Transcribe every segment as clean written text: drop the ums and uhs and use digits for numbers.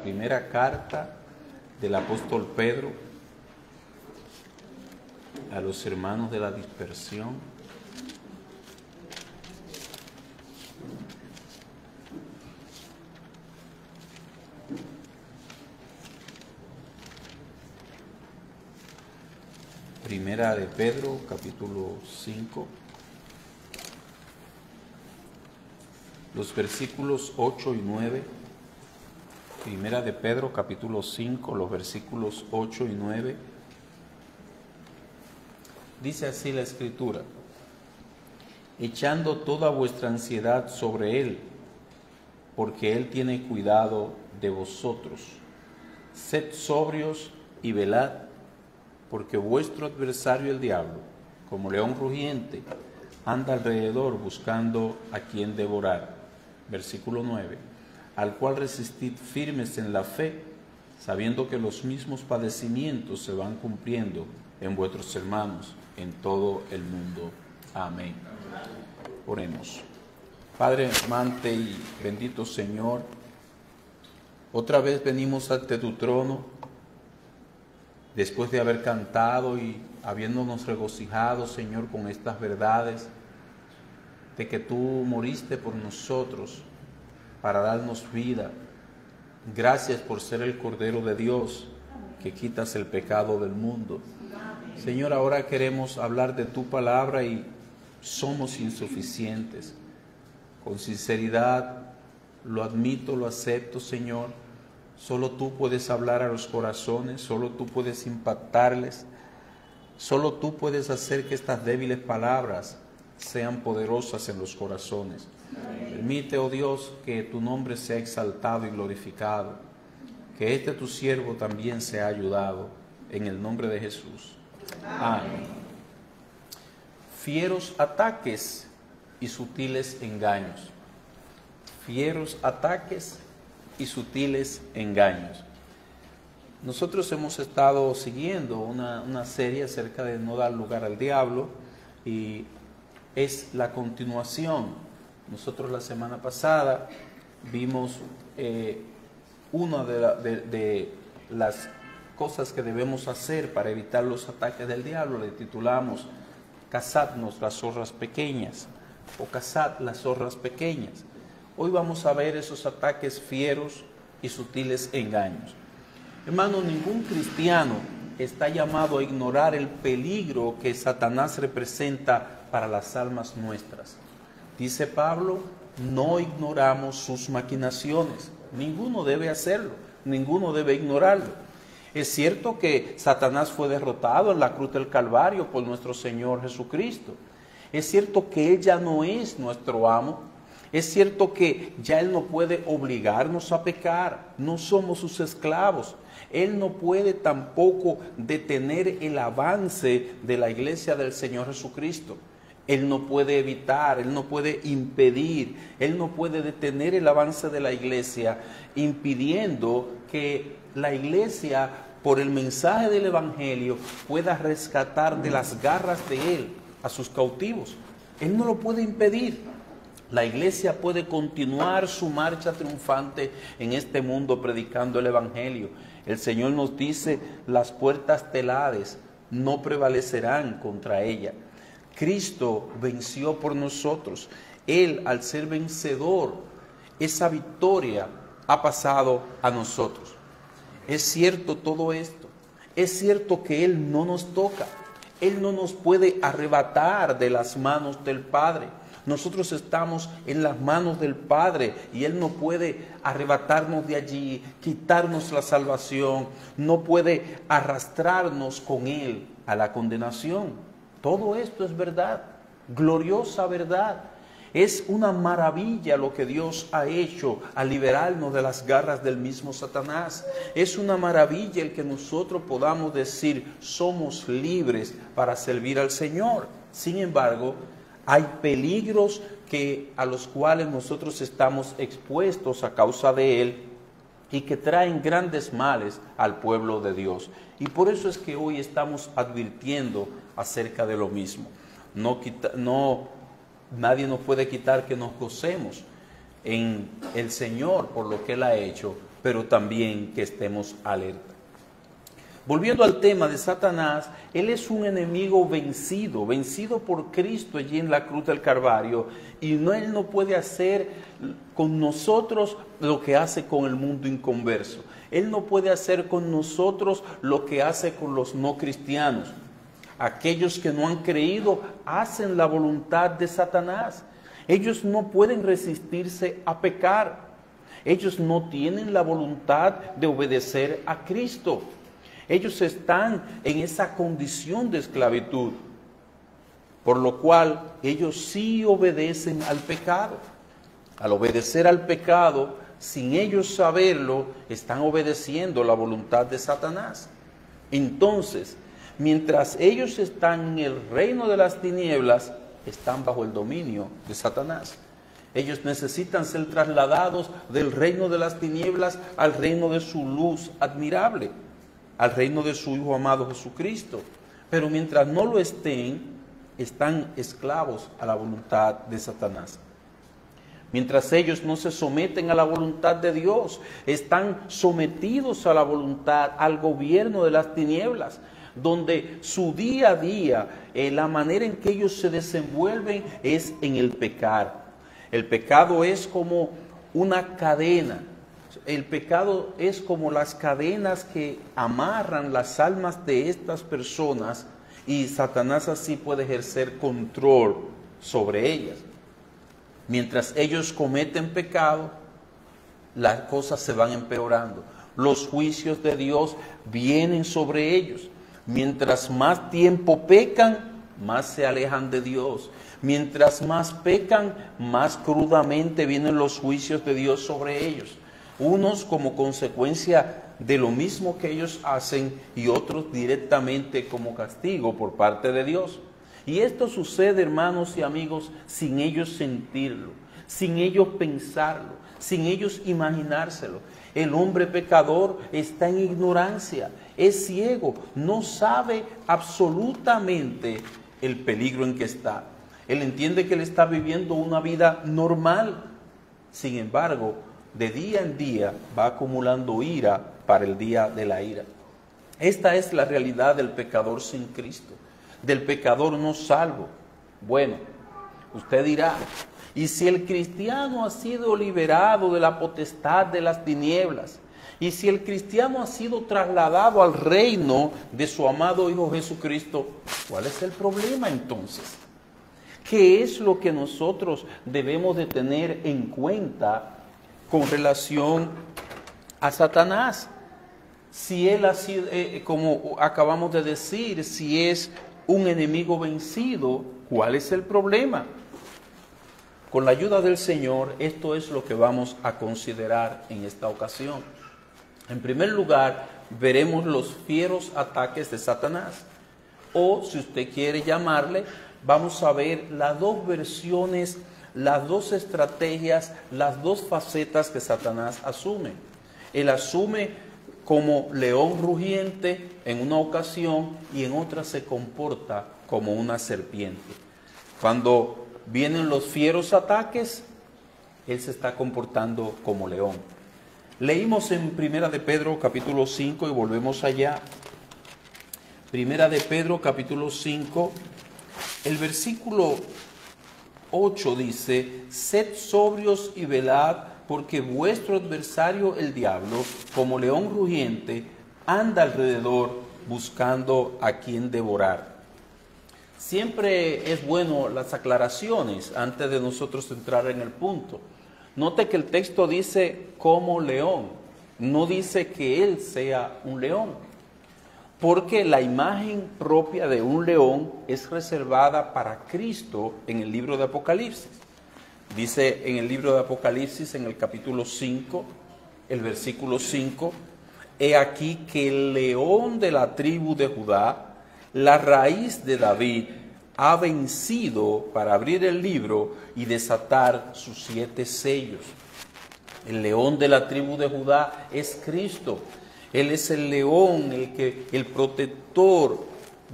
primera carta del apóstol Pedro a los hermanos de la dispersión. Primera de Pedro, capítulo 5, los versículos 8 y 9. Primera de Pedro, capítulo 5, los versículos 8 y 9. Dice así la Escritura: echando toda vuestra ansiedad sobre Él, porque Él tiene cuidado de vosotros. Sed sobrios y velad, porque vuestro adversario el diablo, como león rugiente, anda alrededor buscando a quien devorar. Versículo 9. Al cual resistid firmes en la fe, sabiendo que los mismos padecimientos se van cumpliendo en vuestros hermanos en todo el mundo. Amén. Oremos. Padre amante y bendito Señor, otra vez venimos ante tu trono, después de haber cantado y habiéndonos regocijado, Señor, con estas verdades, de que tú moriste por nosotros para darnos vida. Gracias por ser el Cordero de Dios que quitas el pecado del mundo. Señor, ahora queremos hablar de tu palabra y somos insuficientes. Con sinceridad lo admito, lo acepto, Señor. Solo tú puedes hablar a los corazones, solo tú puedes impactarles, solo tú puedes hacer que estas débiles palabras sean poderosas en los corazones. Permite, oh Dios, que tu nombre sea exaltado y glorificado, que este tu siervo también sea ayudado, en el nombre de Jesús. Amén. Fieros ataques y sutiles engaños. Fieros ataques y sutiles engaños. Nosotros hemos estado siguiendo una serie acerca de no dar lugar al diablo y es la continuación. Nosotros la semana pasada vimos una de las cosas que debemos hacer para evitar los ataques del diablo. Le titulamos Cazadnos las zorras pequeñas o Cazad las zorras pequeñas. Hoy vamos a ver esos ataques fieros y sutiles engaños. Hermano, ningún cristiano está llamado a ignorar el peligro que Satanás representa para las almas nuestras. Dice Pablo, no ignoramos sus maquinaciones. Ninguno debe hacerlo, ninguno debe ignorarlo. Es cierto que Satanás fue derrotado en la cruz del Calvario por nuestro Señor Jesucristo. Es cierto que Él ya no es nuestro amo. Es cierto que ya Él no puede obligarnos a pecar. No somos sus esclavos. Él no puede tampoco detener el avance de la iglesia del Señor Jesucristo. Él no puede evitar, Él no puede impedir, Él no puede detener el avance de la iglesia, impidiendo que la iglesia, por el mensaje del Evangelio, pueda rescatar de las garras de Él a sus cautivos. Él no lo puede impedir. La iglesia puede continuar su marcha triunfante en este mundo predicando el Evangelio. El Señor nos dice, las puertas del Hades no prevalecerán contra ella. Cristo venció por nosotros. Él, al ser vencedor, esa victoria ha pasado a nosotros. Es cierto todo esto. Es cierto que Él no nos toca. Él no nos puede arrebatar de las manos del Padre. Nosotros estamos en las manos del Padre y Él no puede arrebatarnos de allí, quitarnos la salvación, no puede arrastrarnos con Él a la condenación. Todo esto es verdad, gloriosa verdad. Es una maravilla lo que Dios ha hecho al liberarnos de las garras del mismo Satanás. Es una maravilla el que nosotros podamos decir somos libres para servir al Señor. Sin embargo, hay peligros a los cuales nosotros estamos expuestos a causa de Él y que traen grandes males al pueblo de Dios. Y por eso es que hoy estamos advirtiendo acerca de lo mismo. Nadie nos puede quitar que nos gocemos en el Señor por lo que Él ha hecho, pero también que estemos alerta. Volviendo al tema de Satanás, él es un enemigo vencido por Cristo allí en la cruz del Calvario, y él no puede hacer con nosotros lo que hace con el mundo inconverso. Él no puede hacer con nosotros lo que hace con los no cristianos. Aquellos que no han creído hacen la voluntad de Satanás. Ellos no pueden resistirse a pecar. Ellos no tienen la voluntad de obedecer a Cristo. Ellos están en esa condición de esclavitud, por lo cual ellos sí obedecen al pecado. Al obedecer al pecado, sin ellos saberlo, están obedeciendo la voluntad de Satanás. Entonces, mientras ellos están en el reino de las tinieblas, están bajo el dominio de Satanás. Ellos necesitan ser trasladados del reino de las tinieblas al reino de su luz admirable, al reino de su Hijo amado Jesucristo. Pero mientras no lo estén, están esclavos a la voluntad de Satanás. Mientras ellos no se someten a la voluntad de Dios, están sometidos a la voluntad, al gobierno de las tinieblas, donde su día a día, la manera en que ellos se desenvuelven es en el pecar. El pecado es como una cadena. El pecado es como las cadenas que amarran las almas de estas personas, y Satanás así puede ejercer control sobre ellas. Mientras ellos cometen pecado, las cosas se van empeorando. Los juicios de Dios vienen sobre ellos. Mientras más tiempo pecan, más se alejan de Dios. Mientras más pecan, más crudamente vienen los juicios de Dios sobre ellos. Unos como consecuencia de lo mismo que ellos hacen, y otros directamente como castigo por parte de Dios. Y esto sucede, hermanos y amigos, sin ellos sentirlo, sin ellos pensarlo, sin ellos imaginárselo. El hombre pecador está en ignorancia, es ciego, no sabe absolutamente el peligro en que está. Él entiende que él está viviendo una vida normal. Sin embargo, de día en día va acumulando ira para el día de la ira. Esta es la realidad del pecador sin Cristo, del pecador no salvo. Bueno, usted dirá, ¿y si el cristiano ha sido liberado de la potestad de las tinieblas? ¿Y si el cristiano ha sido trasladado al reino de su amado Hijo Jesucristo? ¿Cuál es el problema entonces? ¿Qué es lo que nosotros debemos de tener en cuenta con relación a Satanás? Si él ha sido, como acabamos de decir, si es un enemigo vencido, ¿cuál es el problema? Con la ayuda del Señor, esto es lo que vamos a considerar en esta ocasión. En primer lugar, veremos los fieros ataques de Satanás. O, si usted quiere llamarle, vamos a ver las dos versiones, las dos estrategias, las dos facetas que Satanás asume. Él asume como león rugiente en una ocasión, y en otra se comporta como una serpiente. Cuando vienen los fieros ataques, él se está comportando como león. Leímos en Primera de Pedro capítulo 5 y volvemos allá. Primera de Pedro capítulo 5, el versículo 8 dice: sed sobrios y velad, porque vuestro adversario el diablo, como león rugiente, anda alrededor buscando a quien devorar. Siempre es bueno las aclaraciones antes de nosotros entrar en el punto. Note que el texto dice como león, no dice que él sea un león, porque la imagen propia de un león es reservada para Cristo en el libro de Apocalipsis. Dice en el libro de Apocalipsis, en el capítulo 5, el versículo 5, he aquí que el león de la tribu de Judá, la raíz de David, ha vencido para abrir el libro y desatar sus 7 sellos. El león de la tribu de Judá es Cristo. Él es el león, el protector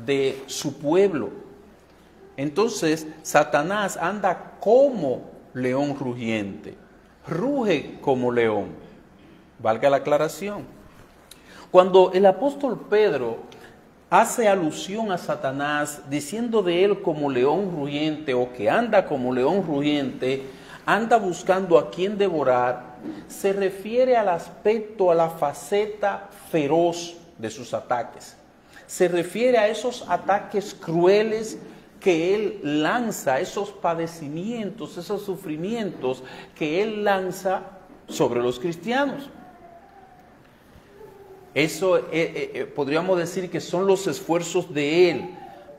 de su pueblo. Entonces, Satanás anda como león rugiente, ruge como león. valga la aclaración. Cuando el apóstol Pedro hace alusión a Satanás, diciendo de él como león rugiente, o que anda como león rugiente, anda buscando a quien devorar, se refiere al aspecto, a la faceta feroz de sus ataques. Se refiere a esos ataques crueles que él lanza, esos padecimientos, esos sufrimientos que él lanza sobre los cristianos. Eso podríamos decir que son los esfuerzos de él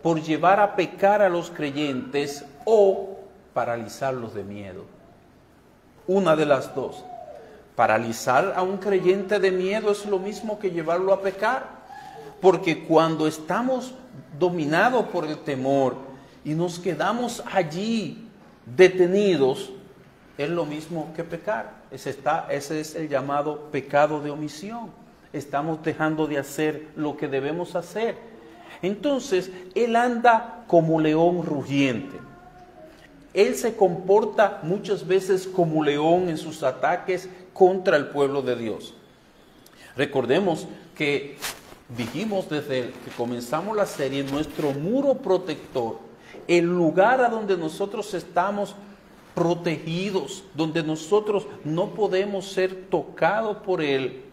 por llevar a pecar a los creyentes o paralizarlos de miedo. Una de las dos. Paralizar a un creyente de miedo es lo mismo que llevarlo a pecar, porque cuando estamos dominados por el temor y nos quedamos allí detenidos, es lo mismo que pecar. Ese es el llamado pecado de omisión. Estamos dejando de hacer lo que debemos hacer. Entonces, él anda como león rugiente. Él se comporta muchas veces como león en sus ataques contra el pueblo de Dios. Recordemos que dijimos desde que comenzamos la serie, nuestro muro protector, el lugar a donde nosotros estamos protegidos, donde nosotros no podemos ser tocados por él,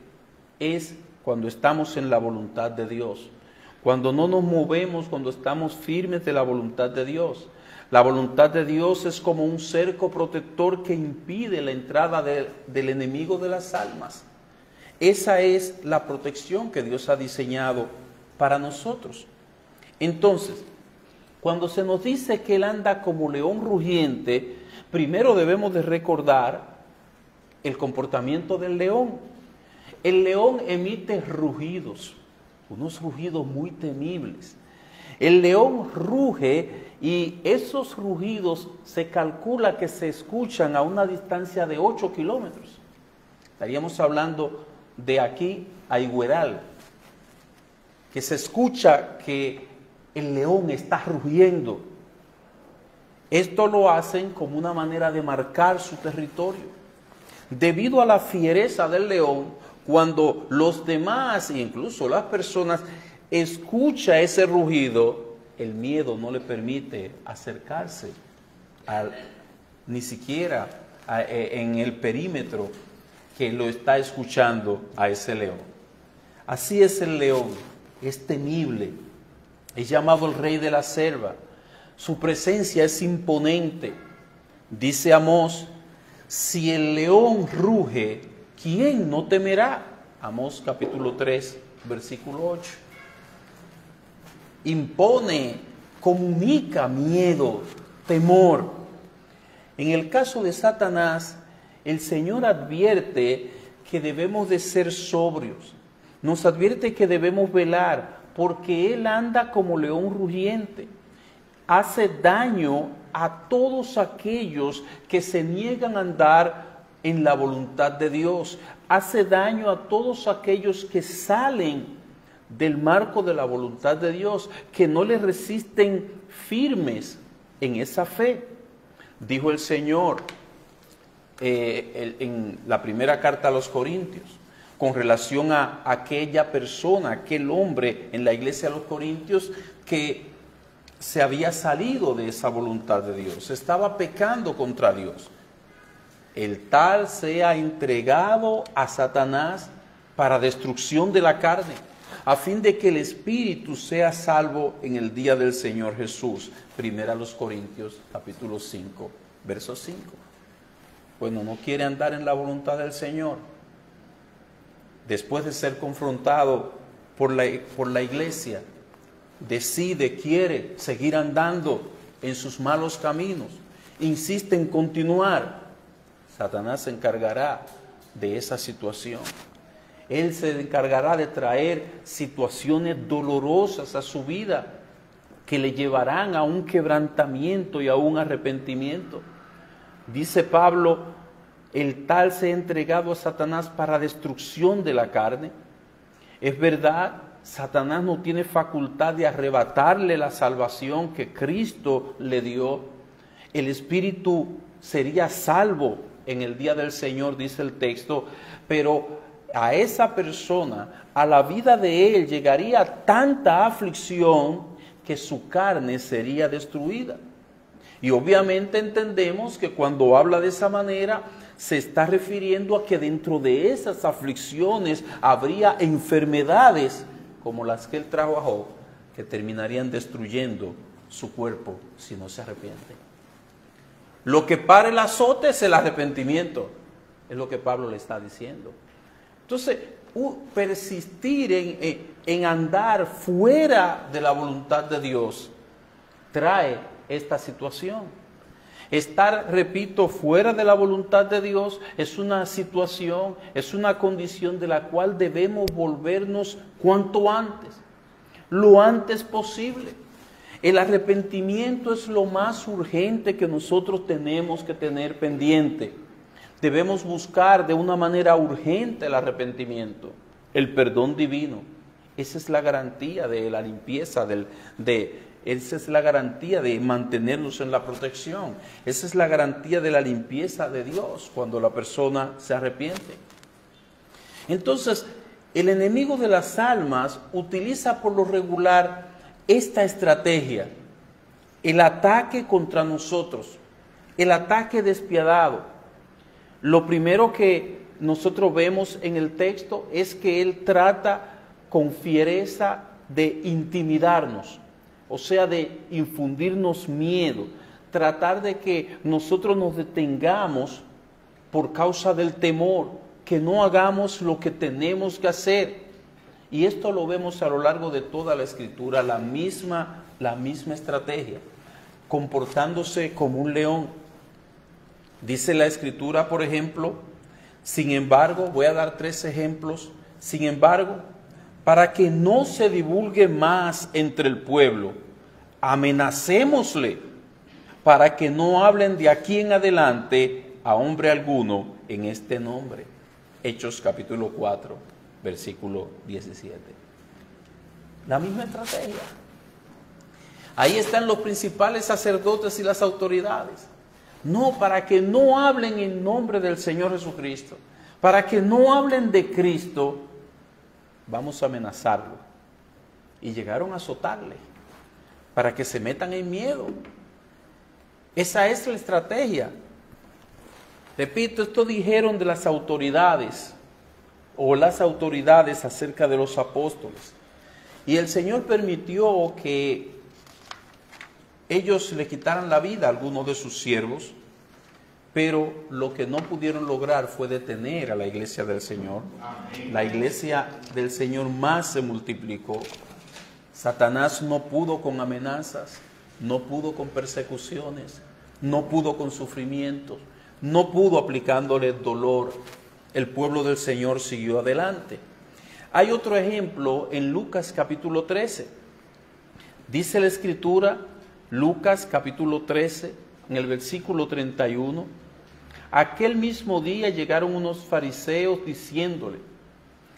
es cuando estamos en la voluntad de Dios, cuando no nos movemos, cuando estamos firmes de la voluntad de Dios. La voluntad de Dios es como un cerco protector que impide la entrada del enemigo de las almas. Esa es la protección que Dios ha diseñado para nosotros. Entonces, cuando se nos dice que él anda como león rugiente, primero debemos de recordar el comportamiento del león. El león emite rugidos, unos rugidos muy temibles. El león ruge y esos rugidos se calcula que se escuchan a una distancia de 8 kilómetros. Estaríamos hablando de aquí a Igueral, que se escucha que el león está rugiendo. Esto lo hacen como una manera de marcar su territorio. Debido a la fiereza del león, cuando los demás, e incluso las personas, escuchan ese rugido, el miedo no le permite acercarse ni siquiera en el perímetro que lo está escuchando a ese león. Así es el león, es temible, es llamado el rey de la selva, su presencia es imponente. Dice Amós, si el león ruge, ¿quién no temerá? Amós capítulo 3, versículo 8. Impone, comunica miedo, temor. En el caso de Satanás, el Señor advierte que debemos de ser sobrios. Nos advierte que debemos velar, porque Él anda como león rugiente. Hace daño a todos aquellos que se niegan a andar en la voluntad de Dios. Hace daño a todos aquellos que salen del marco de la voluntad de Dios, que no le resisten firmes en esa fe. Dijo el Señor en la primera carta a los Corintios, con relación a aquella persona, aquel hombre en la iglesia de los Corintios que se había salido de esa voluntad de Dios, estaba pecando contra Dios. El tal sea entregado a Satanás para destrucción de la carne, a fin de que el espíritu sea salvo en el día del Señor Jesús. Primera a los Corintios, capítulo 5, verso 5. Bueno, no quiere andar en la voluntad del Señor. Después de ser confrontado por la iglesia, quiere seguir andando en sus malos caminos, insiste en continuar. Satanás se encargará de esa situación. Él se encargará de traer situaciones dolorosas a su vida que le llevarán a un quebrantamiento y a un arrepentimiento. Dice Pablo, el tal se ha entregado a Satanás para destrucción de la carne. Es verdad, Satanás no tiene facultad de arrebatarle la salvación que Cristo le dio. El espíritu sería salvo en el día del Señor, dice el texto, pero a esa persona, a la vida de él, llegaría tanta aflicción que su carne sería destruida. Y obviamente entendemos que cuando habla de esa manera, se está refiriendo a que dentro de esas aflicciones habría enfermedades como las que él trajo a Job, que terminarían destruyendo su cuerpo si no se arrepiente. Lo que para el azote es el arrepentimiento, es lo que Pablo le está diciendo. Entonces, persistir en andar fuera de la voluntad de Dios trae esta situación. Estar, repito, fuera de la voluntad de Dios es una situación, es una condición de la cual debemos volvernos cuanto antes, lo antes posible. El arrepentimiento es lo más urgente que nosotros tenemos que tener pendiente. Debemos buscar de una manera urgente el arrepentimiento, el perdón divino. Esa es la garantía de la limpieza, esa es la garantía de mantenernos en la protección. Esa es la garantía de la limpieza de Dios cuando la persona se arrepiente. Entonces, el enemigo de las almas utiliza por lo regular esta estrategia, el ataque contra nosotros, el ataque despiadado. Lo primero que nosotros vemos en el texto es que él trata con fiereza de intimidarnos, o sea, de infundirnos miedo, tratar de que nosotros nos detengamos por causa del temor, que no hagamos lo que tenemos que hacer. Y esto lo vemos a lo largo de toda la Escritura, la misma estrategia, comportándose como un león. Dice la Escritura, por ejemplo, sin embargo, voy a dar 3 ejemplos, sin embargo, para que no se divulgue más entre el pueblo, amenacémosle, para que no hablen de aquí en adelante a hombre alguno en este nombre. Hechos capítulo 4, versículo 17. La misma estrategia. Ahí están los principales sacerdotes y las autoridades. No, para que no hablen en nombre del Señor Jesucristo, para que no hablen de Cristo, vamos a amenazarlo. Y llegaron a azotarle, para que se metan en miedo. Esa es la estrategia. Repito, esto dijeron de las autoridades, o las autoridades acerca de los apóstoles. Y el Señor permitió que ellos le quitaran la vida a algunos de sus siervos, pero lo que no pudieron lograr fue detener a la iglesia del Señor. La iglesia del Señor más se multiplicó. Satanás no pudo con amenazas, no pudo con persecuciones, no pudo con sufrimientos, no pudo aplicándole dolor. El pueblo del Señor siguió adelante. Hay otro ejemplo en Lucas capítulo 13. Dice la Escritura, Lucas capítulo 13, en el versículo 31, aquel mismo día llegaron unos fariseos diciéndole,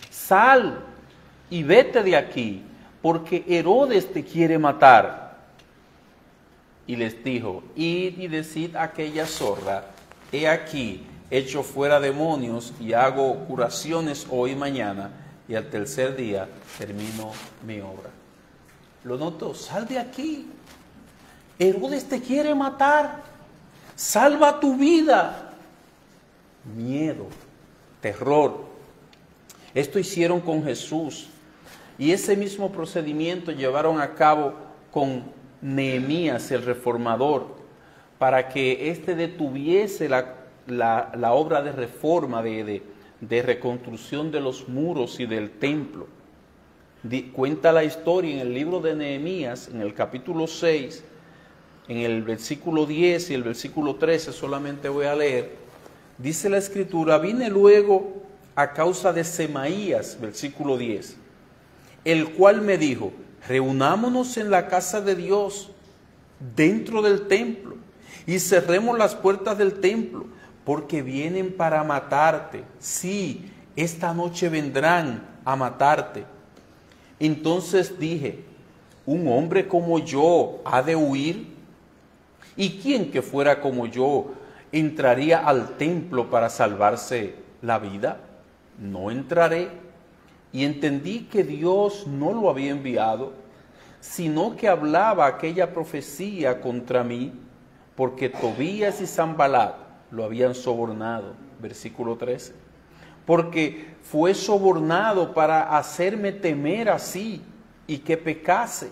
sal y vete de aquí, porque Herodes te quiere matar. Y les dijo, id y decid a aquella zorra, he aquí, echo fuera demonios y hago curaciones hoy y mañana, y al tercer día termino mi obra. Lo noto, sal de aquí. Herodes te quiere matar. Salva tu vida. Miedo, terror. Esto hicieron con Jesús. Y ese mismo procedimiento llevaron a cabo con Nehemías, el reformador, para que éste detuviese la obra de reforma, de reconstrucción de los muros y del templo. Cuenta la historia en el libro de Nehemías, en el capítulo 6, en el versículo 10 y el versículo 13, solamente voy a leer. Dice la Escritura, vine luego a causa de Semaías, versículo 10, el cual me dijo, reunámonos en la casa de Dios, dentro del templo, y cerremos las puertas del templo, porque vienen para matarte. Sí, esta noche vendrán a matarte. Entonces dije, ¿un hombre como yo ha de huir? ¿Y quién que fuera como yo entraría al templo para salvarse la vida? no entraré. Y entendí que Dios no lo había enviado, sino que hablaba aquella profecía contra mí, porque Tobías y Sanbalat lo habían sobornado. Versículo 13. Porque fue sobornado para hacerme temer así y que pecase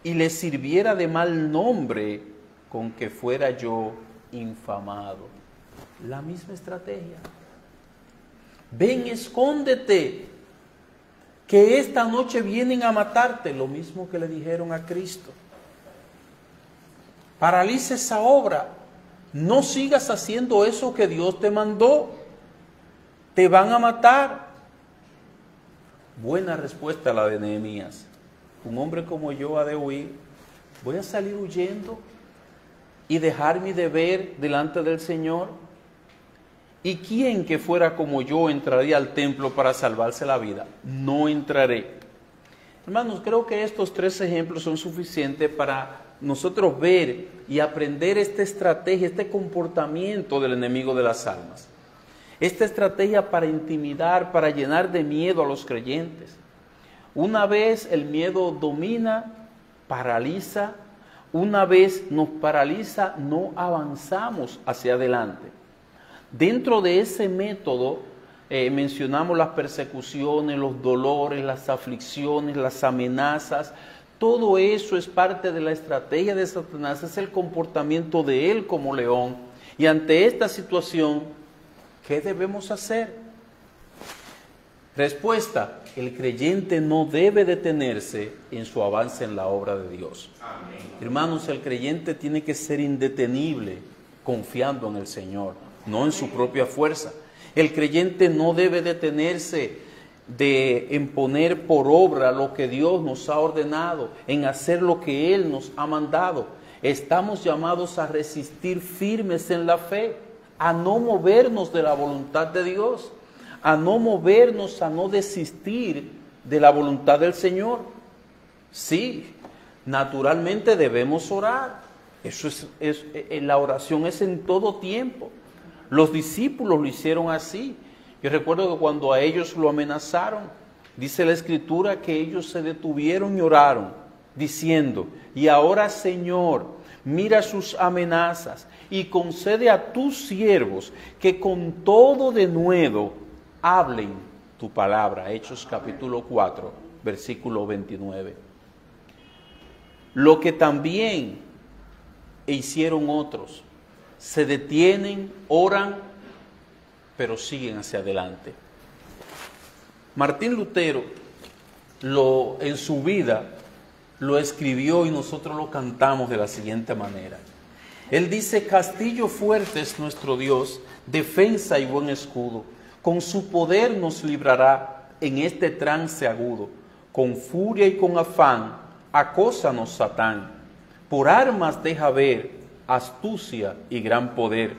y le sirviera de mal nombre con que fuera yo infamado. La misma estrategia. Ven, escóndete, que esta noche vienen a matarte. Lo mismo que le dijeron a Cristo. Paraliza esa obra. No sigas haciendo eso que Dios te mandó. Te van a matar. Buena respuesta la de Nehemías. Un hombre como yo ha de huir. Voy a salir huyendo y dejar mi deber delante del Señor. ¿Y quién que fuera como yo entraría al templo para salvarse la vida? No entraré. Hermanos, creo que estos 3 ejemplos son suficientes para nosotros ver y aprender esta estrategia, este comportamiento del enemigo de las almas. Esta estrategia para intimidar, para llenar de miedo a los creyentes. Una vez el miedo domina, paraliza. Una vez nos paraliza, no avanzamos hacia adelante. Dentro de ese método mencionamos las persecuciones, los dolores, las aflicciones, las amenazas. Todo eso es parte de la estrategia de Satanás, es el comportamiento de él como león. Y ante esta situación, ¿qué debemos hacer? Respuesta: el creyente no debe detenerse en su avance en la obra de Dios. Amén. Hermanos, el creyente tiene que ser indetenible, confiando en el Señor, no en su propia fuerza. El creyente no debe detenerse en poner por obra lo que Dios nos ha ordenado, en hacer lo que Él nos ha mandado. Estamos llamados a resistir firmes en la fe, a no movernos de la voluntad de Dios, a no movernos, a no desistir de la voluntad del Señor. Sí, naturalmente debemos orar. Eso la oración es en todo tiempo. Los discípulos lo hicieron así. Yo recuerdo que cuando a ellos lo amenazaron, dice la Escritura que ellos se detuvieron y oraron, diciendo: y ahora, Señor, mira sus amenazas y concede a tus siervos que con todo denuedo hablen tu palabra. Hechos capítulo 4, versículo 29. Lo que también hicieron otros, se detienen, oran, pero siguen hacia adelante. Martín Lutero en su vida lo escribió y nosotros lo cantamos de la siguiente manera. Él dice: castillo fuerte es nuestro Dios, defensa y buen escudo. Con su poder nos librará en este trance agudo. Con furia y con afán, acósanos Satán. Por armas deja ver astucia y gran poder,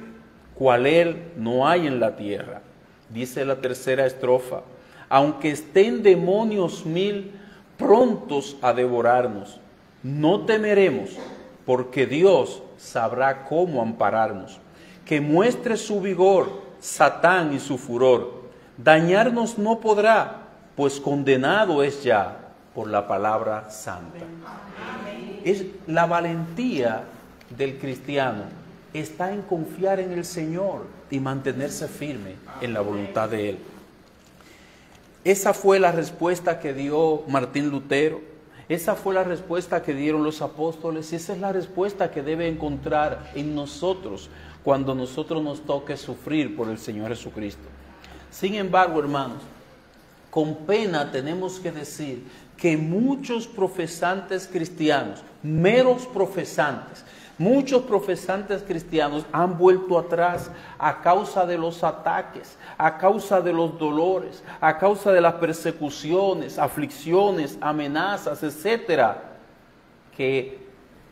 cual él no hay en la tierra. Dice la tercera estrofa: aunque estén demonios 1000 prontos a devorarnos, no temeremos, porque Dios sabrá cómo ampararnos. Que muestre su vigor Satán y su furor, dañarnos no podrá, pues condenado es ya por la palabra santa. Es la valentía del cristiano, está en confiar en el Señor y mantenerse firme en la voluntad de Él. Esa fue la respuesta que dio Martín Lutero, esa fue la respuesta que dieron los apóstoles, y esa es la respuesta que debe encontrar en nosotros cuando nosotros nos toque sufrir por el Señor Jesucristo. Sin embargo, hermanos, con pena tenemos que decir que muchos profesantes cristianos, meros profesantes, muchos profesantes cristianos han vuelto atrás a causa de los ataques, a causa de los dolores, a causa de las persecuciones, aflicciones, amenazas, etcétera, que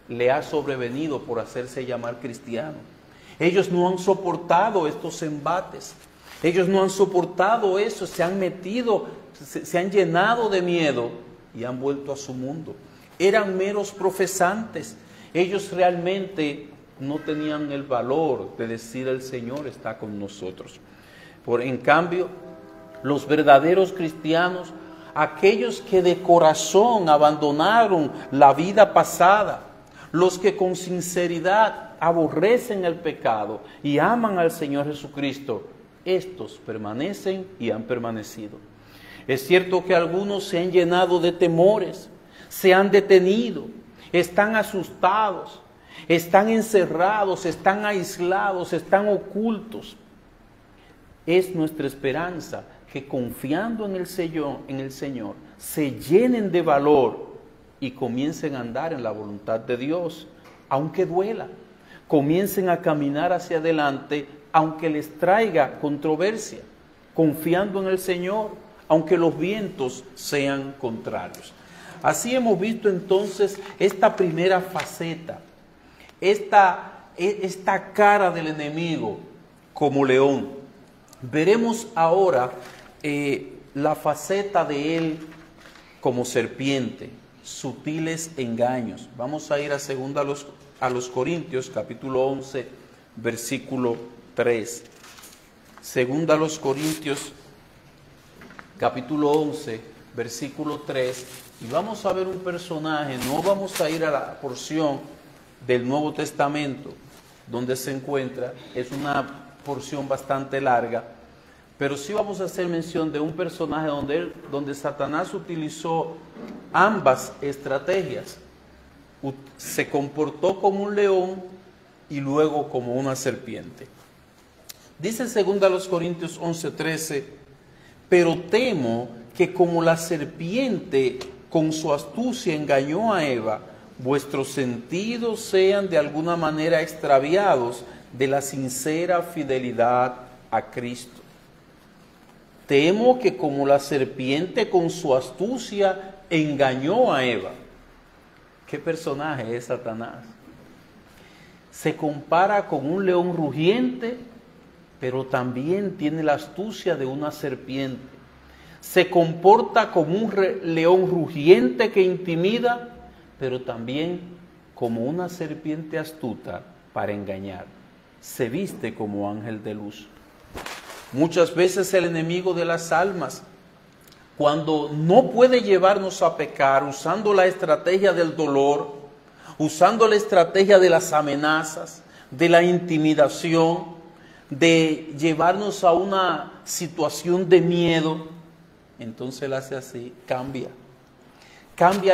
le ha sobrevenido por hacerse llamar cristiano. Ellos no han soportado estos embates, ellos no han soportado eso, se han metido, se han llenado de miedo y han vuelto a su mundo. Eran meros profesantes. Ellos realmente no tenían el valor de decir: el Señor está con nosotros. En cambio, Los verdaderos cristianos, aquellos que de corazón abandonaron la vida pasada, los que con sinceridad aborrecen el pecado y aman al Señor Jesucristo, estos permanecen y han permanecido. Es cierto que algunos se han llenado de temores, se han detenido, están asustados, están encerrados, están aislados, están ocultos. Es nuestra esperanza que confiando en el Señor, se llenen de valor y comiencen a andar en la voluntad de Dios, aunque duela. Comiencen a caminar hacia adelante, aunque les traiga controversia, confiando en el Señor, aunque los vientos sean contrarios. Así hemos visto entonces esta primera faceta, esta cara del enemigo como león. Veremos ahora la faceta de él como serpiente, sutiles engaños. Vamos a ir a los Corintios, capítulo 11, versículo 3. Segunda a los Corintios, capítulo 11, versículo 3. Y vamos a ver un personaje, no vamos a ir a la porción del Nuevo Testamento donde se encuentra, es una porción bastante larga, pero sí vamos a hacer mención de un personaje donde Satanás utilizó ambas estrategias. Se comportó como un león y luego como una serpiente. Dice 2 Corintios 11:13, pero temo que como la serpiente con su astucia engañó a Eva, vuestros sentidos sean de alguna manera extraviados de la sincera fidelidad a Cristo. Temo que como la serpiente con su astucia engañó a Eva. ¿Qué personaje es Satanás? Se compara con un león rugiente, pero también tiene la astucia de una serpiente. Se comporta como un león rugiente que intimida, pero también como una serpiente astuta para engañar. Se viste como ángel de luz. Muchas veces el enemigo de las almas, cuando no puede llevarnos a pecar, usando la estrategia del dolor, usando la estrategia de las amenazas, de la intimidación, de llevarnos a una situación de miedo, entonces él hace así, cambia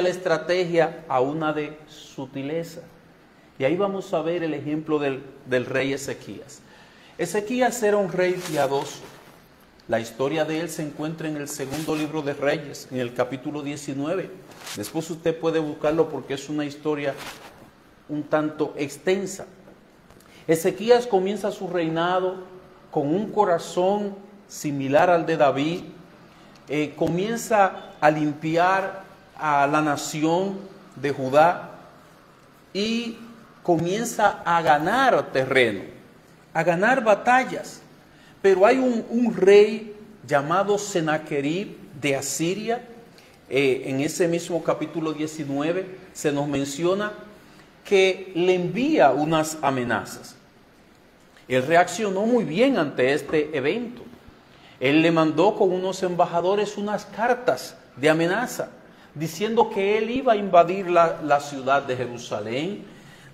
la estrategia a una de sutileza. Y ahí vamos a ver el ejemplo del rey Ezequías. Ezequías era un rey piadoso. La historia de él se encuentra en el segundo libro de Reyes, en el capítulo 19. Después usted puede buscarlo porque es una historia un tanto extensa. Ezequías comienza su reinado con un corazón similar al de David. Comienza a limpiar a la nación de Judá y comienza a ganar terreno, a ganar batallas. Pero hay un rey llamado Senaquerib de Asiria. En ese mismo capítulo 19 se nos menciona que le envía unas amenazas. Él reaccionó muy bien ante este evento. Él le mandó con unos embajadores unas cartas de amenaza, diciendo que él iba a invadir la ciudad de Jerusalén,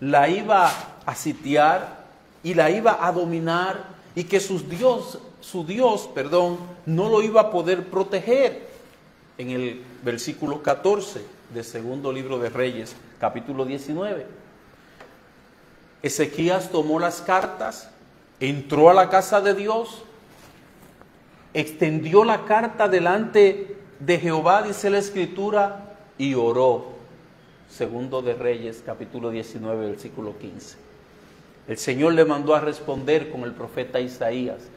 la iba a sitiar y la iba a dominar, y que su Dios, no lo iba a poder proteger. En el versículo 14 del segundo libro de Reyes, capítulo 19. Ezequías tomó las cartas, entró a la casa de Dios, extendió la carta delante de Jehová, dice la Escritura, y oró. Segundo de Reyes, capítulo 19, versículo 15. El Señor le mandó a responder con el profeta Isaías.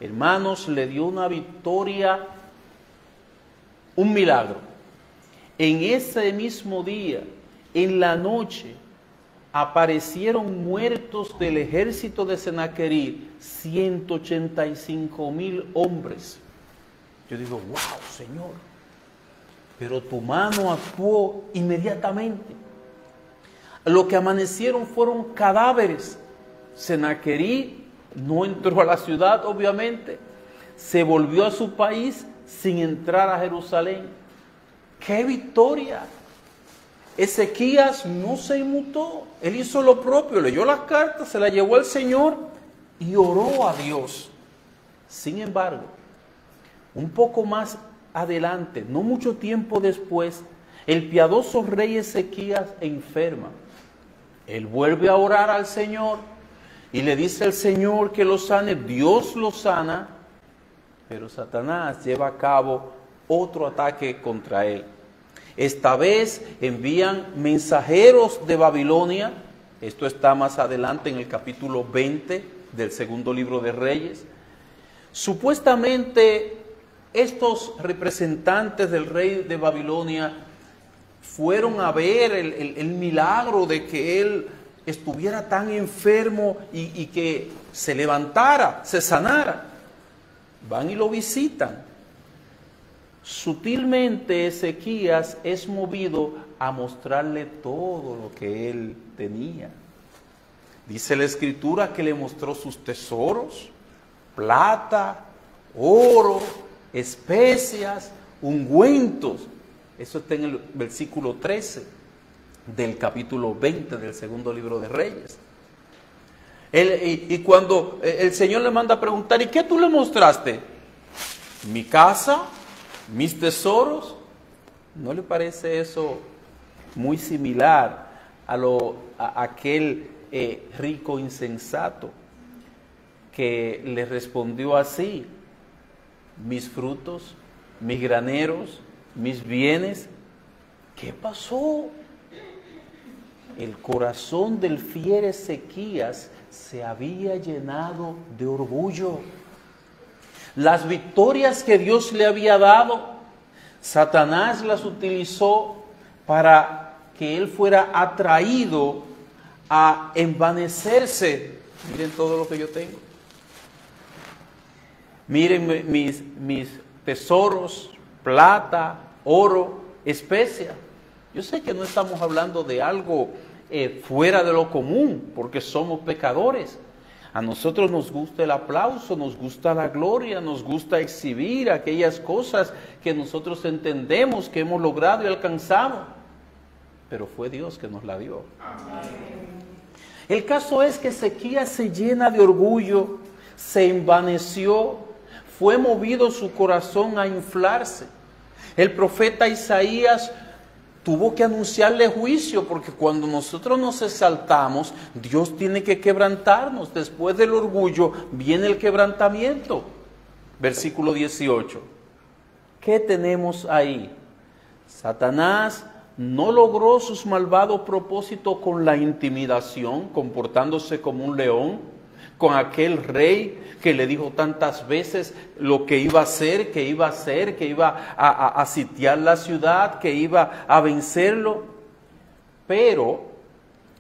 Hermanos, le dio una victoria, un milagro. En ese mismo día, en la noche, aparecieron muertos del ejército de Senaquerib 185,000 hombres. Yo digo, wow, Señor, pero tu mano actuó inmediatamente. Lo que amanecieron fueron cadáveres. Senaquerib no entró a la ciudad, obviamente. se volvió a su país sin entrar a Jerusalén. ¡Qué victoria! Ezequías no se inmutó, él hizo lo propio, leyó las cartas, se las llevó al Señor y oró a Dios. Sin embargo, un poco más adelante, no mucho tiempo después, el piadoso rey Ezequías enferma. Él vuelve a orar al Señor y le dice al Señor que lo sane. Dios lo sana, pero Satanás lleva a cabo otro ataque contra él. Esta vez envían mensajeros de Babilonia. Esto está más adelante en el capítulo 20 del segundo libro de Reyes. Supuestamente estos representantes del rey de Babilonia fueron a ver el milagro de que él estuviera tan enfermo y que se levantara, se sanara. Van y lo visitan. Sutilmente Ezequías es movido a mostrarle todo lo que él tenía. Dice la Escritura que le mostró sus tesoros, plata, oro, especias, ungüentos. Eso está en el versículo 13 del capítulo 20 del segundo libro de Reyes. Y cuando el Señor le manda a preguntar, ¿y qué tú le mostraste? Mi casa, mis tesoros. ¿No le parece eso muy similar a aquel rico insensato que le respondió así: mis frutos, mis graneros, mis bienes? ¿Qué pasó? El corazón del fiel Ezequías se había llenado de orgullo. Las victorias que Dios le había dado, Satanás las utilizó para que él fuera atraído a envanecerse. Miren todo lo que yo tengo. Miren mis tesoros, plata, oro, especia. Yo sé que no estamos hablando de algo fuera de lo común, porque somos pecadores. A nosotros nos gusta el aplauso, nos gusta la gloria, nos gusta exhibir aquellas cosas que nosotros entendemos que hemos logrado y alcanzado. Pero fue Dios que nos la dio. El caso es que Ezequías se llena de orgullo, se envaneció, fue movido su corazón a inflarse. El profeta Isaías tuvo que anunciarle juicio, porque cuando nosotros nos exaltamos, Dios tiene que quebrantarnos. Después del orgullo viene el quebrantamiento. Versículo 18. ¿Qué tenemos ahí? Satanás no logró sus malvados propósitos con la intimidación, comportándose como un león, con aquel rey que le dijo tantas veces lo que iba a hacer, que iba a sitiar la ciudad, que iba a vencerlo. Pero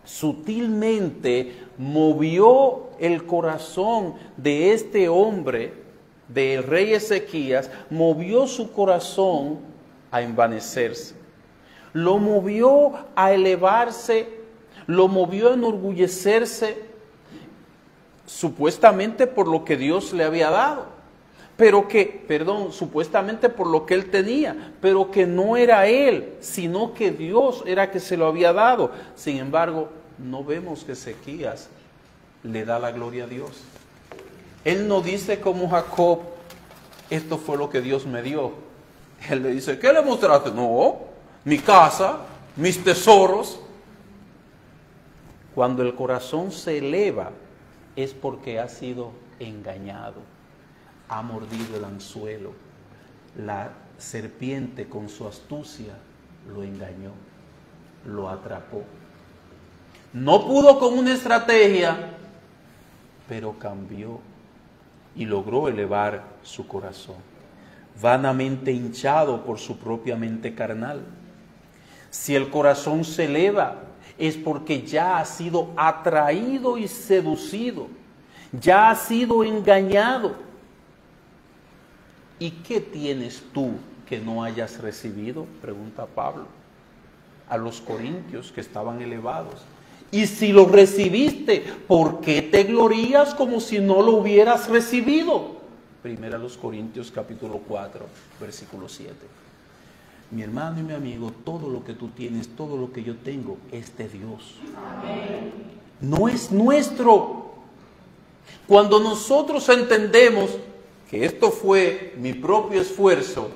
sutilmente movió el corazón de este hombre, del rey Ezequías, movió su corazón a envanecerse. Lo movió a elevarse, lo movió a enorgullecerse, supuestamente por lo que Dios le había dado, supuestamente por lo que él tenía, pero que no era él, sino que Dios era que se lo había dado. Sin embargo, no vemos que Ezequías le da la gloria a Dios. Él no dice como Jacob, esto fue lo que Dios me dio. Él le dice, ¿qué le mostraste? No, mi casa, mis tesoros. Cuando el corazón se eleva, es porque ha sido engañado, ha mordido el anzuelo. La serpiente con su astucia lo engañó, lo atrapó. No pudo con una estrategia, pero cambió y logró elevar su corazón, vanamente hinchado por su propia mente carnal. Si el corazón se eleva, es porque ya ha sido atraído y seducido, ya ha sido engañado. ¿Y qué tienes tú que no hayas recibido? Pregunta Pablo a los corintios que estaban elevados. Y si lo recibiste, ¿por qué te glorías como si no lo hubieras recibido? Primera a los Corintios capítulo 4, versículo 7. Mi hermano y mi amigo, todo lo que tú tienes, todo lo que yo tengo es de Dios. Amén. No es nuestro. Cuando nosotros entendemos que esto fue mi propio esfuerzo,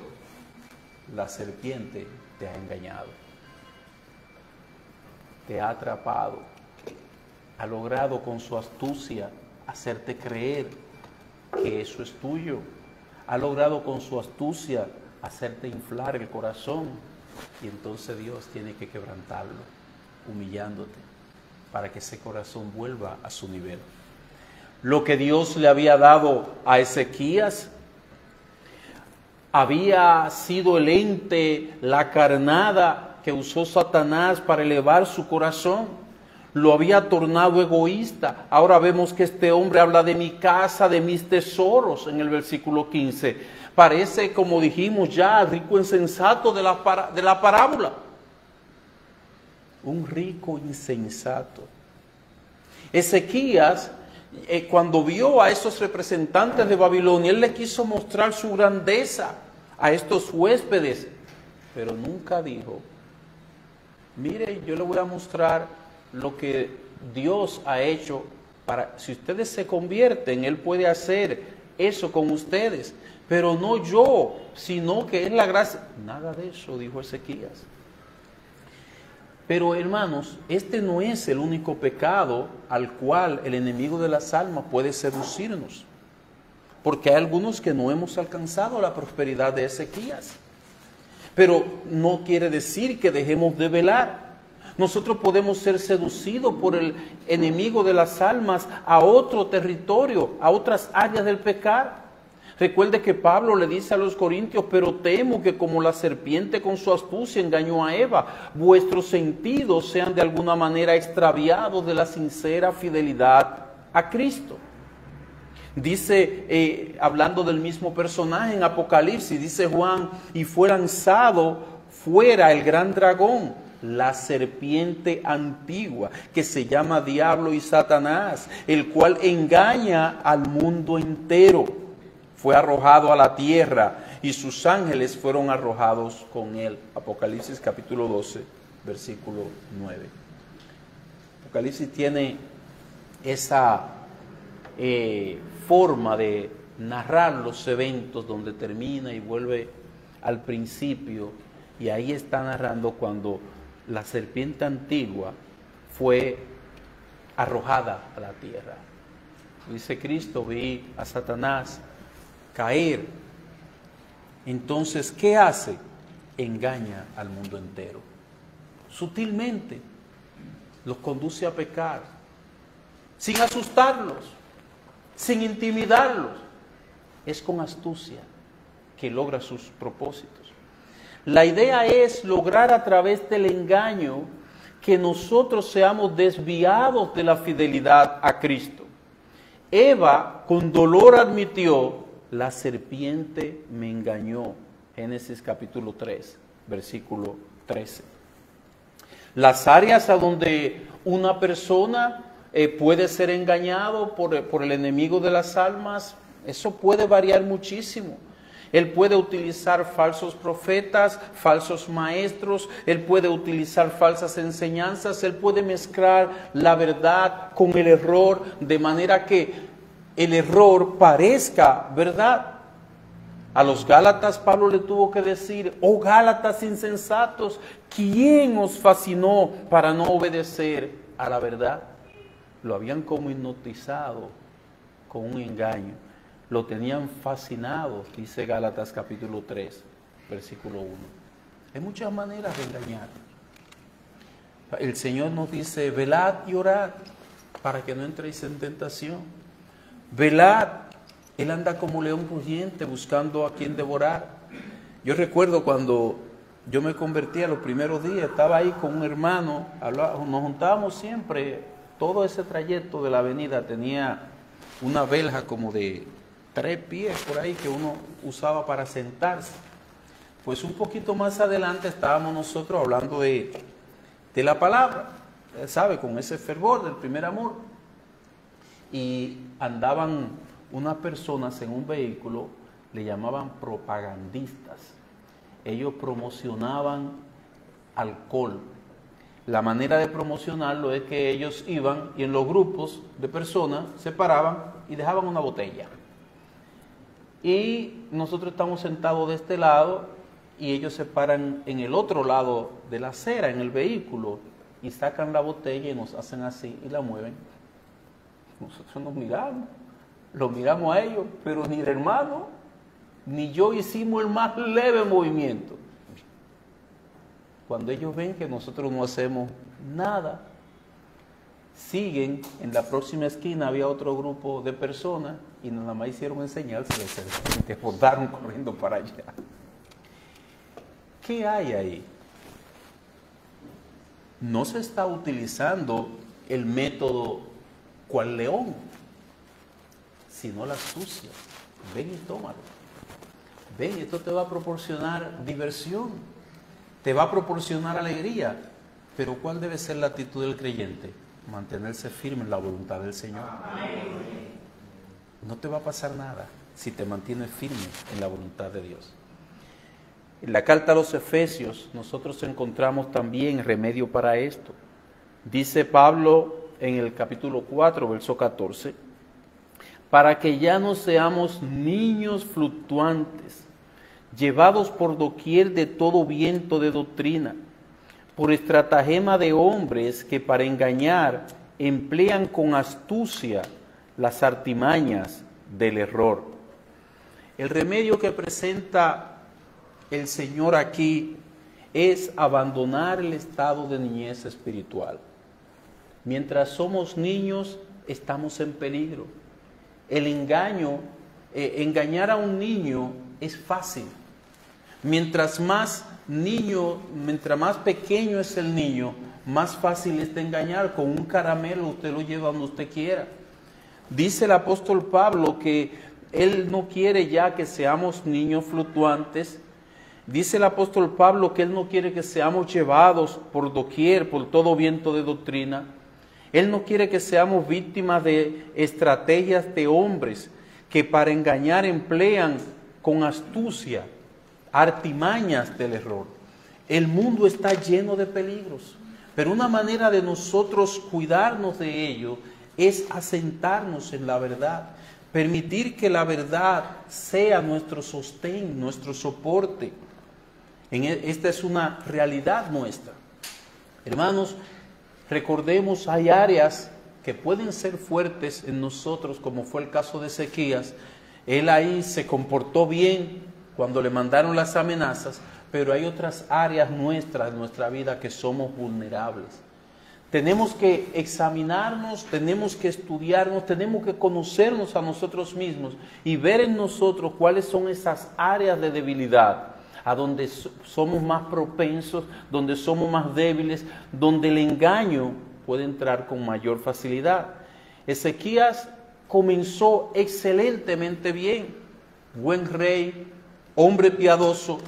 la serpiente te ha engañado, te ha atrapado, ha logrado con su astucia hacerte creer que eso es tuyo, ha logrado con su astucia hacerte inflar el corazón, y entonces Dios tiene que quebrantarlo, humillándote, para que ese corazón vuelva a su nivel. Lo que Dios le había dado a Ezequías había sido el ente, la carnada que usó Satanás para elevar su corazón. Lo había tornado egoísta. Ahora vemos que este hombre habla de mi casa, de mis tesoros, en el versículo 15. Parece, como dijimos ya, rico insensato de la parábola. Un rico insensato. Ezequías, cuando vio a esos representantes de Babilonia, él le quiso mostrar su grandeza a estos huéspedes, pero nunca dijo: mire, yo le voy a mostrar lo que Dios ha hecho para, si ustedes se convierten, Él puede hacer eso con ustedes, pero no yo, sino que es la gracia. Nada de eso dijo Ezequías. Pero hermanos, este no es el único pecado al cual el enemigo de las almas puede seducirnos, porque hay algunos que no hemos alcanzado la prosperidad de Ezequías. Pero no quiere decir que dejemos de velar. Nosotros podemos ser seducidos por el enemigo de las almas a otro territorio, a otras áreas del pecado. Recuerde que Pablo le dice a los corintios: pero temo que como la serpiente con su astucia engañó a Eva, vuestros sentidos sean de alguna manera extraviados de la sincera fidelidad a Cristo. Dice, hablando del mismo personaje en Apocalipsis, dice Juan: y fue lanzado fuera el gran dragón, la serpiente antigua, que se llama Diablo y Satanás, el cual engaña al mundo entero. Fue arrojado a la tierra y sus ángeles fueron arrojados con él. Apocalipsis capítulo 12, versículo 9. Apocalipsis tiene esa forma de narrar los eventos donde termina y vuelve al principio, y ahí está narrando cuando la serpiente antigua fue arrojada a la tierra. Dice Cristo: vi a Satanás caer. Entonces, ¿qué hace? Engaña al mundo entero. Sutilmente los conduce a pecar, sin asustarlos, sin intimidarlos. Es con astucia que logra sus propósitos. La idea es lograr a través del engaño que nosotros seamos desviados de la fidelidad a Cristo. Eva con dolor admitió: la serpiente me engañó. Génesis capítulo 3, versículo 13. Las áreas a donde una persona puede ser engañado por el enemigo de las almas, eso puede variar muchísimo. Él puede utilizar falsos profetas, falsos maestros, él puede utilizar falsas enseñanzas, él puede mezclar la verdad con el error, de manera que el error parezca verdad. A los Gálatas Pablo le tuvo que decir: oh Gálatas insensatos, ¿quién os fascinó para no obedecer a la verdad? Lo habían como hipnotizado con un engaño, lo tenían fascinado, dice Gálatas capítulo 3, versículo 1. Hay muchas maneras de engañar. El Señor nos dice: velad y orad para que no entréis en tentación. Velad. Él anda como león rugiente buscando a quien devorar. Yo recuerdo cuando yo me convertí a los primeros días, estaba ahí con un hermano, nos juntábamos siempre, todo ese trayecto de la avenida tenía una verja como de 3 pies por ahí que uno usaba para sentarse. Pues un poquito más adelante estábamos nosotros hablando de la palabra, ¿sabe? Con ese fervor del primer amor. Y andaban unas personas en un vehículo, le llamaban propagandistas. Ellos promocionaban alcohol. La manera de promocionarlo es que ellos iban y en los grupos de personas se paraban y dejaban una botella. Y nosotros estamos sentados de este lado y ellos se paran en el otro lado de la acera, en el vehículo, y sacan la botella y nos hacen así y la mueven. Nosotros nos miramos, los miramos a ellos, pero ni el hermano ni yo hicimos el más leve movimiento. Cuando ellos ven que nosotros no hacemos nada, siguen. En la próxima esquina había otro grupo de personas y nada más hicieron en señal, se desbordaron corriendo para allá. ¿Qué hay ahí? No se está utilizando el método cual león, sino la astucia. Ven y tómalo. Ven, esto te va a proporcionar diversión, te va a proporcionar alegría. Pero ¿cuál debe ser la actitud del creyente? Mantenerse firme en la voluntad del Señor. No te va a pasar nada si te mantienes firme en la voluntad de Dios. En la carta a los Efesios nosotros encontramos también remedio para esto. Dice Pablo en el capítulo 4, verso 14, para que ya no seamos niños fluctuantes, llevados por doquier de todo viento de doctrina, por estratagema de hombres que para engañar emplean con astucia las artimañas del error. El remedio que presenta el Señor aquí es abandonar el estado de niñez espiritual. Mientras somos niños, estamos en peligro. El engaño, engañar a un niño es fácil. Mientras más pequeño es el niño, más fácil es de engañar. Con un caramelo usted lo lleva donde usted quiera. Dice el apóstol Pablo que él no quiere ya que seamos niños fluctuantes. Dice el apóstol Pablo que él no quiere que seamos llevados por doquier, por todo viento de doctrina. Él no quiere que seamos víctimas de estrategias de hombres que para engañar emplean con astucia artimañas del error. El mundo está lleno de peligros, pero una manera de nosotros cuidarnos de ello es asentarnos en la verdad, permitir que la verdad sea nuestro sostén, nuestro soporte. Esta es una realidad nuestra. Hermanos, recordemos, hay áreas que pueden ser fuertes en nosotros, como fue el caso de Ezequías. Él ahí se comportó bien cuando le mandaron las amenazas, pero hay otras áreas nuestras, de nuestra vida, que somos vulnerables. Tenemos que examinarnos, tenemos que estudiarnos, tenemos que conocernos a nosotros mismos y ver en nosotros cuáles son esas áreas de debilidad, a donde somos más propensos, donde somos más débiles, donde el engaño puede entrar con mayor facilidad. Ezequías comenzó excelentemente bien, buen rey, hombre piadoso,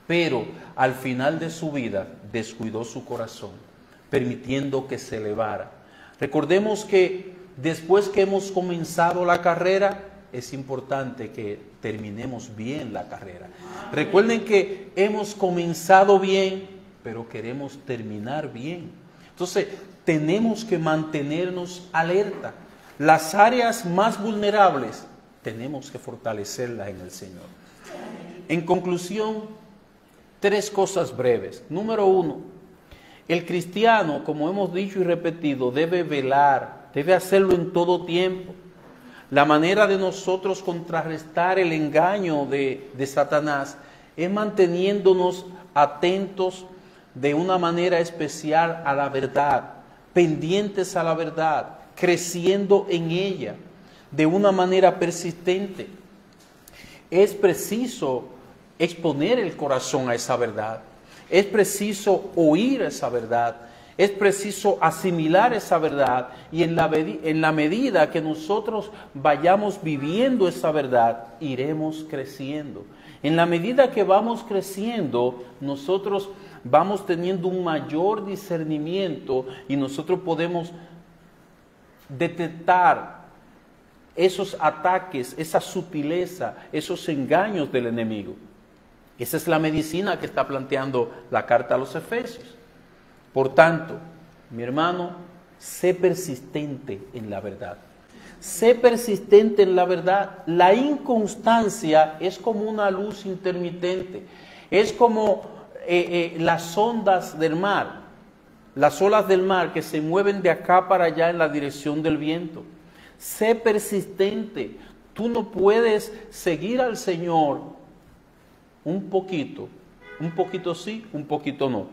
pero al final de su vida descuidó su corazón, permitiendo que se elevara. Recordemos que después que hemos comenzado la carrera, es importante que terminemos bien la carrera. Recuerden que hemos comenzado bien, pero queremos terminar bien. Entonces, tenemos que mantenernos alerta. Las áreas más vulnerables tenemos que fortalecerlas en el Señor. En conclusión, 3 cosas breves. Número 1, el cristiano, como hemos dicho y repetido, debe velar, debe hacerlo en todo tiempo. La manera de nosotros contrarrestar el engaño de Satanás es manteniéndonos atentos de una manera especial a la verdad, pendientes a la verdad, creciendo en ella de una manera persistente. Es preciso exponer el corazón a esa verdad, es preciso oír esa verdad, es preciso asimilar esa verdad, y en la medida que nosotros vayamos viviendo esa verdad, iremos creciendo. En la medida que vamos creciendo, nosotros vamos teniendo un mayor discernimiento y nosotros podemos detectar esos ataques, esa sutileza, esos engaños del enemigo. Esa es la medicina que está planteando la carta a los Efesios. Por tanto, mi hermano, sé persistente en la verdad. Sé persistente en la verdad. La inconstancia es como una luz intermitente. Es como las ondas del mar. Las olas del mar que se mueven de acá para allá en la dirección del viento. Sé persistente. Tú no puedes seguir al Señor un poquito sí, un poquito no.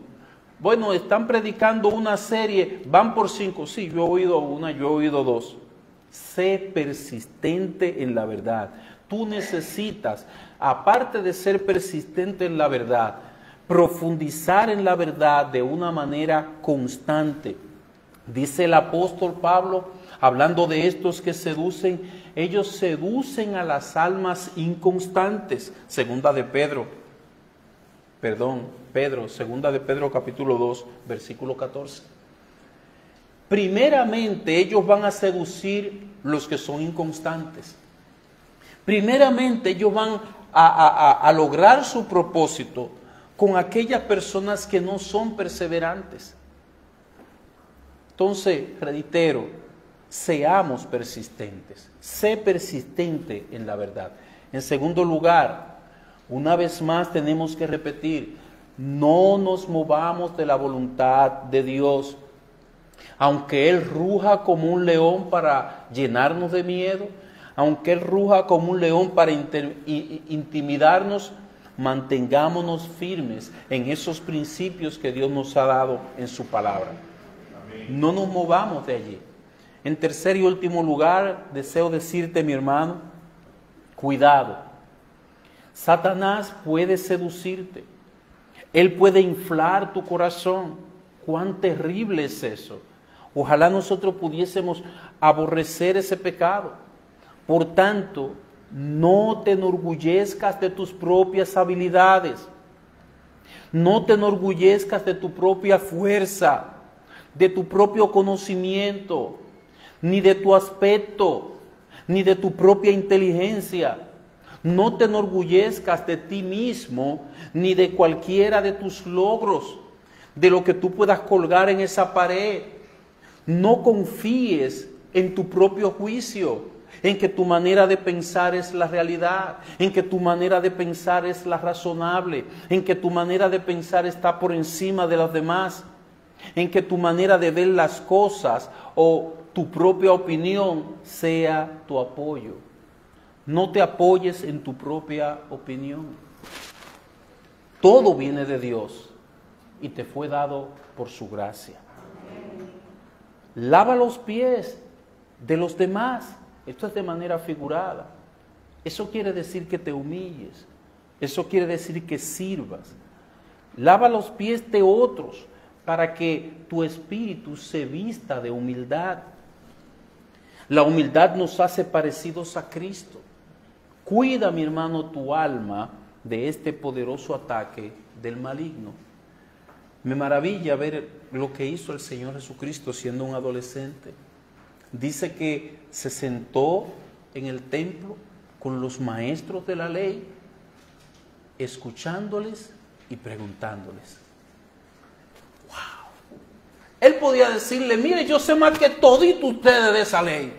Bueno, están predicando una serie, van por 5, sí, yo he oído una, yo he oído 2. Sé persistente en la verdad. Tú necesitas, aparte de ser persistente en la verdad, profundizar en la verdad de una manera constante. Dice el apóstol Pablo, hablando de estos que seducen, ellos seducen a las almas inconstantes. Segunda de Pedro capítulo 2, versículo 14. Primeramente ellos van a seducir los que son inconstantes. Primeramente ellos van a lograr su propósito con aquellas personas que no son perseverantes. Entonces, reitero, seamos persistentes. Sé persistente en la verdad. En segundo lugar, una vez más tenemos que repetir, no nos movamos de la voluntad de Dios. Aunque Él ruja como un león para llenarnos de miedo, aunque Él ruja como un león para intimidarnos, mantengámonos firmes en esos principios que Dios nos ha dado en su palabra. Amén. No nos movamos de allí. En tercer y último lugar, deseo decirte, mi hermano, cuidado. Satanás puede seducirte. Él puede inflar tu corazón. Cuán terrible es eso. Ojalá nosotros pudiésemos aborrecer ese pecado. Por tanto, no te enorgullezcas de tus propias habilidades. No te enorgullezcas de tu propia fuerza, de tu propio conocimiento, ni de tu aspecto, ni de tu propia inteligencia. No te enorgullezcas de ti mismo, ni de cualquiera de tus logros, de lo que tú puedas colgar en esa pared. No confíes en tu propio juicio, en que tu manera de pensar es la realidad, en que tu manera de pensar es la razonable, en que tu manera de pensar está por encima de las demás, en que tu manera de ver las cosas o tu propia opinión sea tu apoyo. No te apoyes en tu propia opinión. Todo viene de Dios y te fue dado por su gracia. Lava los pies de los demás. Esto es de manera figurada. Eso quiere decir que te humilles. Eso quiere decir que sirvas. Lava los pies de otros para que tu espíritu se vista de humildad. La humildad nos hace parecidos a Cristo. Cuida, mi hermano, tu alma de este poderoso ataque del maligno. Me maravilla ver lo que hizo el Señor Jesucristo siendo un adolescente. Dice que se sentó en el templo con los maestros de la ley, escuchándoles y preguntándoles. ¡Wow! Él podía decirle, mire, yo sé más que toditos ustedes de esa ley.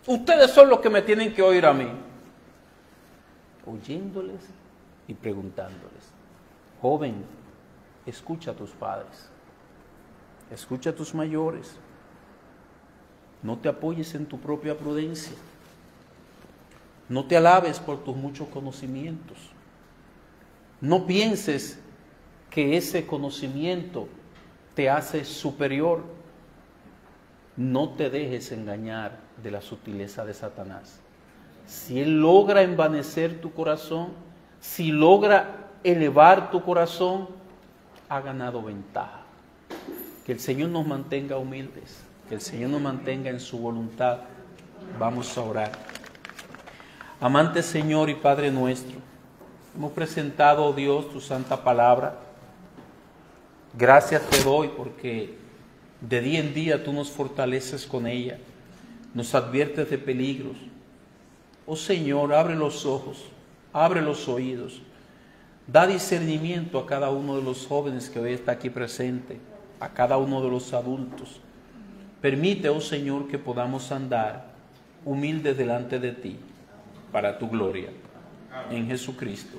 Ustedes son los que me tienen que oír a mí. Oyéndoles y preguntándoles. Joven, escucha a tus padres. Escucha a tus mayores. No te apoyes en tu propia prudencia. No te alabes por tus muchos conocimientos. No pienses que ese conocimiento te hace superior. No te dejes engañar de la sutileza de Satanás. Si él logra envanecer tu corazón, si logra elevar tu corazón, ha ganado ventaja. Que el Señor nos mantenga humildes. Que el Señor nos mantenga en su voluntad. Vamos a orar. Amante Señor y Padre nuestro, hemos presentado, oh Dios, tu santa palabra. Gracias te doy porque de día en día tú nos fortaleces con ella. nos adviertes de peligros. Oh Señor, abre los ojos, abre los oídos, da discernimiento a cada uno de los jóvenes que hoy está aquí presente, a cada uno de los adultos. Permite, oh Señor, que podamos andar humildes delante de ti, para tu gloria. En Jesucristo.